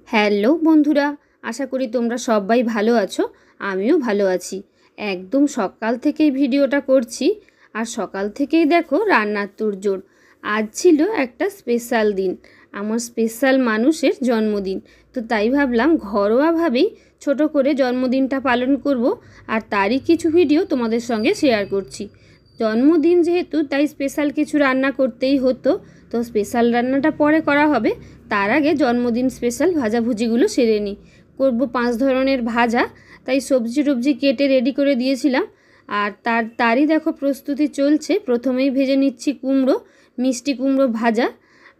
Hello বন্ধুরা, আশা করি তোমরা সবাই ভালো আছো। আমিও ভালো আছি। একদম সকাল থেকেই ভিডিওটা করছি, আর সকাল থেকেই দেখো রান্নার তোড়জোড়। আজ ছিল একটা স্পেশাল দিন, আমার স্পেশাল মানুষের জন্মদিন। তো তাই ভাবলাম ঘরোয়াভাবেই ছোট করে জন্মদিনটা পালন করব, আর তারই কিছু ভিডিও তোমাদের সঙ্গে শেয়ার করছি। জন্মদিন যেহেতু, তাই স্পেশাল কিছু রান্না করতেই হতো। তো স্পেশাল রান্নাটা পরে করা হবে, তার আগে জন্মদিন স্পেশাল ভাজাভুজিগুলো সেরে নিই। করবো 5 ধরনের ভাজা, তাই সবজি টবজি কেটে রেডি করে দিয়েছিলাম। আর তারই দেখো প্রস্তুতি চলছে। প্রথমেই ভেজে নিচ্ছি কুমড়ো, মিষ্টি কুমড়ো ভাজা।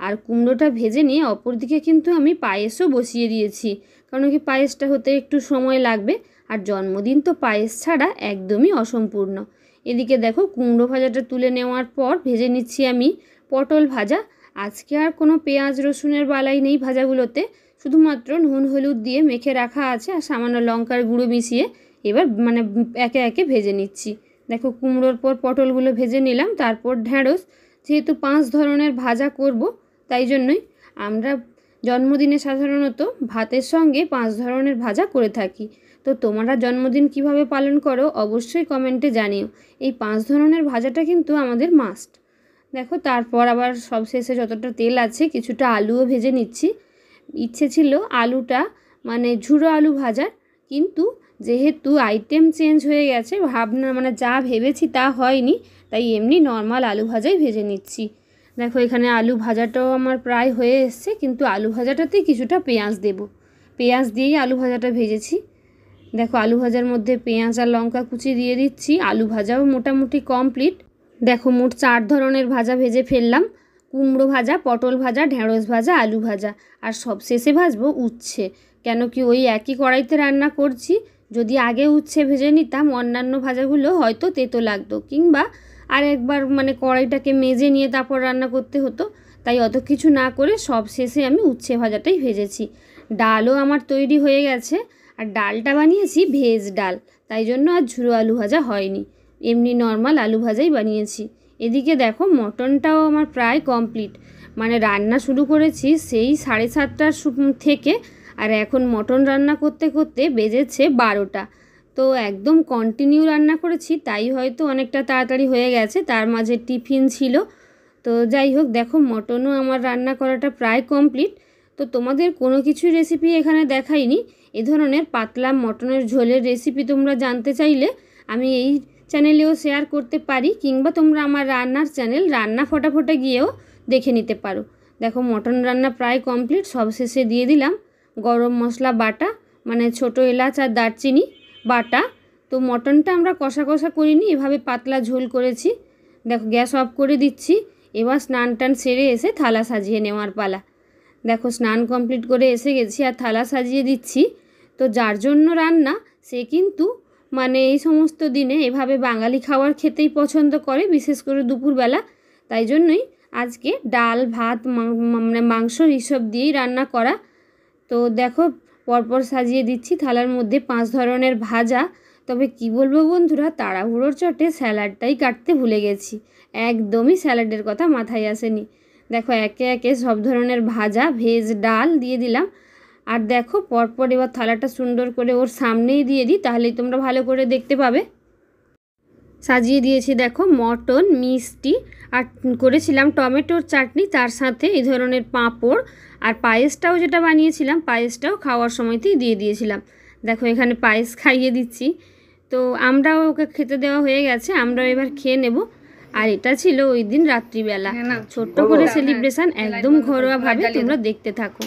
আর কুমড়োটা ভেজে নিয়ে অপরদিকে কিন্তু আমি পায়েসও বসিয়ে দিয়েছি, কারণ কি পায়েসটা হতে একটু সময় লাগবে, আর জন্মদিন তো পায়েস ছাড়া একদমই অসম্পূর্ণ। এদিকে দেখো কুমড়ো ভাজাটা তুলে নেওয়ার পর ভেজে নিচ্ছি আমি পটল ভাজা। আজকে আর কোনো পেঁয়াজ রসুনের বালাই নেই ভাজাগুলোতে, শুধুমাত্র নুন হলুদ দিয়ে মেখে রাখা আছে, আর সামান্য লঙ্কার গুঁড়ো মিশিয়ে এবার একে একে ভেজে নিচ্ছি। দেখো কুমড়োর পর পটলগুলো ভেজে নিলাম, তারপর ঢ্যাঁড়স। যেহেতু 5 ধরনের ভাজা করব, তাই জন্যই আমরা জন্মদিনে সাধারণত ভাতের সঙ্গে 5 ধরনের ভাজা করে থাকি। তো তোমরা জন্মদিন কিভাবে পালন করো অবশ্যই কমেন্টে জানিও। এই 5 ধরনের ভাজাটা কিন্তু আমাদের মাস্ট। দেখো তারপর আবার সব শেষে যতটা তেল আছে কিছুটা আলুও ভেজে নিচ্ছি। ইচ্ছে ছিল আলুটা ঝুড়ো আলু ভাজার, কিন্তু যেহেতু আইটেম চেঞ্জ হয়ে গেছে, ভাবনা যা ভেবেছি তা হয়নি, তাই এমনি নর্মাল আলু ভাজাই ভেজে নিচ্ছি। দেখো এখানে আলু ভাজাটাও আমার প্রায় হয়ে এসছে, কিন্তু আলু ভাজাটাতেই কিছুটা পেঁয়াজ দেব। পেঁয়াজ দিয়েই আলু ভাজাটা ভেজেছি। দেখো আলু ভাজার মধ্যে পেঁয়াজ আর লঙ্কা কুচি দিয়ে দিচ্ছি। আলু ভাজাও মোটামুটি কমপ্লিট। দেখো মোট 4 ধরনের ভাজা ভেজে ফেললাম। কুমড়ো ভাজা, পটল ভাজা, ঢ্যাঁড়স ভাজা, আলু ভাজা, আর সব শেষে ভাজবো উচ্ছে। কেন কি ওই একই কড়াইতে রান্না করছি। যদি আগে উচ্ছে ভেজে নিতাম, অন্যান্য ভাজাগুলো হয়তো তেতো লাগতো, কিংবা আর একবার কড়াইটাকে মেজে নিয়ে তারপর রান্না করতে হতো। তাই অত কিছু না করে সব শেষে আমি উচ্ছে ভাজাটাই ভেজেছি। ডালও আমার তৈরি হয়ে গেছে, আর ডালটা বানিয়েছি ভেজ ডাল, তাই জন্য আর ঝুড়ো আলু ভাজা হয়নি, এমনি নর্মাল আলু ভাজাই বানিয়েছি। এদিকে দেখো মটনটাও আমার প্রায় কমপ্লিট। রান্না শুরু করেছি সেই 7:30টার থেকে, আর এখন মটন রান্না করতে করতে বেজেছে 12টা। তো একদম কন্টিনিউ রান্না করেছি, তাই হয়তো অনেকটা তাড়াতাড়ি হয়ে গেছে। তার মাঝে টিফিন ছিল। তো যাই হোক, দেখো মটনও আমার রান্না করাটা প্রায় কমপ্লিট। তো তোমাদের কোনো কিছুই রেসিপি এখানে দেখাইনি। এ ধরনের পাতলা মটনের ঝোলের রেসিপি তোমরা জানতে চাইলে আমি এই চ্যানেলেও শেয়ার করতে পারি, কিংবা তোমরা আমার রান্নার চ্যানেল রান্না ফটাফটে গিয়েও দেখে নিতে পারো। দেখো মটন রান্না প্রায় কমপ্লিট। সবশেষে দিয়ে দিলাম গরম মশলা বাটা, ছোটো এলাচ আর দারচিনি বাটা। তো মটনটা আমরা কষা কষা করিনি, এভাবে পাতলা ঝোল করেছি। দেখো গ্যাস অফ করে দিচ্ছি। এবার স্নান টান সেরে এসে থালা সাজিয়ে নেওয়ার পালা। দেখো স্নান কমপ্লিট করে এসে গেছি, আর থালা সাজিয়ে দিচ্ছি। তো যার জন্য রান্না, সে কিন্তু এই সমস্ত দিনে এভাবে বাঙালি খাবার খেতেই পছন্দ করে, বিশেষ করে দুপুরবেলা। তাই জন্যই আজকে ডাল ভাত মাংস এইসব দিয়েই রান্না করা। তো দেখো পরপর সাজিয়ে দিচ্ছি থালার মধ্যে 5 ধরনের ভাজা। তবে কি বলবো বন্ধুরা, তাড়াহুড়োর চটে স্যালাডটাই কাটতে ভুলে গেছি। একদমই স্যালাডের কথা মাথায় আসেনি। দেখো একে একে সব ধরনের ভাজা ভেজ ডাল দিয়ে দিলাম। আর দেখো পরপর এবার থালাটা সুন্দর করে ওর সামনেই দিয়ে দিই, তাহলেই তোমরা ভালো করে দেখতে পাবে। সাজিয়ে দিয়েছি দেখো মটন, মিষ্টি, আর করেছিলাম টমেটোর চাটনি, তার সাথে এই ধরনের পাঁপড়। আর পায়েসটাও যেটা বানিয়েছিলাম, পায়েসটাও খাওয়ার সময়তেই দিয়ে দিয়েছিলাম। দেখো এখানে পায়েস খাইয়ে দিচ্ছি। তো আমরাও ওকে খেতে দেওয়া হয়ে গেছে, আমরাও এবার খেয়ে নেব। আর এটা ছিল ওই দিন রাত্রিবেলা ছোট্ট করে সেলিব্রেশন, একদম ঘরোয়াভাবে। তোমরা দেখতে থাকো।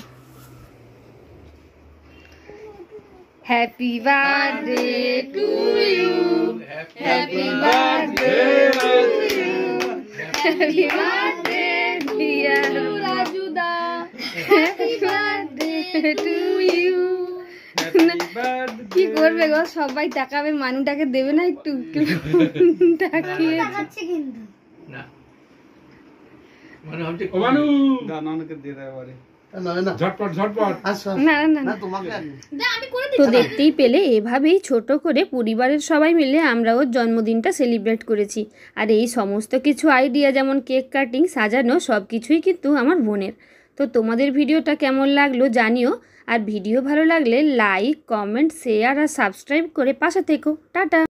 Happy birthday to you. Happy birthday to you. Happy birthday dear Rajuda. Happy birthday to you. কি করবে গো, সবাই টাকাবে, মানুটাকে দেবে না একটু টাকিয়েছে কিন্তু না হচ্ছে মানু দানাকে দিয়ে দেয় বারে। তো দেখতেই পেলে এভাবেই ছোট করে পরিবারের সবাই মিলে আমরা ওর জন্মদিনটা সেলিব্রেট করেছি। আর এই সমস্ত কিছু আইডিয়া, যেমন কেক কাটিং, সাজানো, সব কিছুই কিন্তু আমার বোনের। তো তোমাদের ভিডিওটা কেমন লাগলো জানিও। আর ভিডিও ভালো লাগলে লাইক, কমেন্ট, শেয়ার আর সাবস্ক্রাইব করে পাশে থেকো। টাটা।